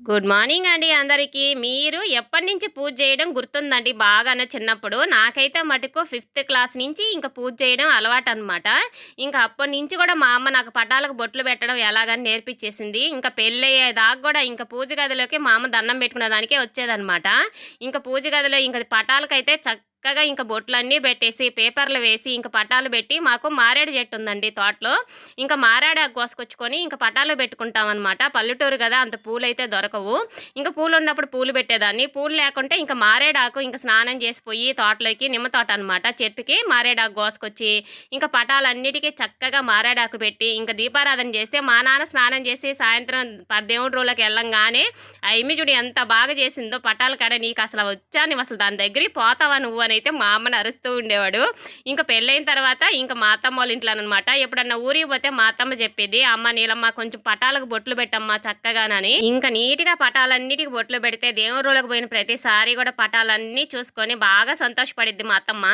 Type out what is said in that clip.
Good morning అండి అందరికీ. మీరు ఎప్పటినుంచి పూజ చేయడం గుర్తుందండి బాగానే చిన్నప్పుడు? నాకైతే మటుకు ఫిఫ్త్ క్లాస్ నుంచి ఇంక పూజ చేయడం అలవాటనమాట. ఇంక అప్పటినుంచి గూడా మా అమ్మ నాకు పటాలకు బొట్లు పెట్టడం ఎలాగని నేర్పిచ్చేసింది. ఇంక పెళ్ళయ్యేదాకా గూడా ఇంక పూజ గదిలోకి మా అమ్మ దండం పెట్టుకునే దానికే వచ్చేదనమాట. ఇంక పూజ గదిలో ఇంక పటాలకైతే చక్కగా ఇంక బొట్లన్నీ బెట్టేసి, పేపర్లు వేసి, ఇంక పటాలు బెట్టి మాకు మారేడు చెట్టుందండి తోటలో. ఇంక మారేడాకు కోసుకొచ్చుకొని ఇంక పటాల్లో బెట్టుకుంటామనమాట. పల్లెటూరు గదా! అంత పూలైతే దొరకవు. ఇంక పూలున్నప్పుడు పూలు పెట్టేదాన్ని. పూలు లేకుంటే ఇంక మారేడాకు ఇంక స్నానం చేసిపోయి తోటలోకి నిమ్మ తోట అనమాట. చెట్టుకి మారేడాకు కోసుకొచ్చి, ఇంక పటాలన్నిటికి చక్కగా మారేడాకు పెట్టి, ఇంక దీపారాధన చేస్తే మా నాన్న స్నానం చేసి సాయంత్రం దేవుడి రూమ్‌లోకి ఎళ్ళంగానే ఆ యమ్మి చూడు ఎంత బాగా చేసిందో పటాల కాడ నీకసల వచ్చా? నువ్వసలు దాని దగ్గరికి పోతావా నువ్వు అనైతే మా అమ్మని అరుస్తూ ఉండేవాడు. ఇంక పెళ్ళైన తర్వాత ఇంక మా అత్తమ్మోళ్ళ ఇంట్లోననమాట. ఎప్పుడన్నా ఊరికి పోతే మా అత్తమ్మ చెప్పేది, "అమ్మ నీలమ్మ కొంచెం పటాలకు బొట్లు పెట్టమ్మా చక్కగానని." ఇంక నీట్‌గా పటాలన్నిటికి బొట్లు పెడితే దేవుడి రూమ్‌లోకి పోయిన ప్రతిసారి గూడా పటాలన్నీ చూసుకొని బాగా సంతోషపడిద్ది మా అత్తమ్మ.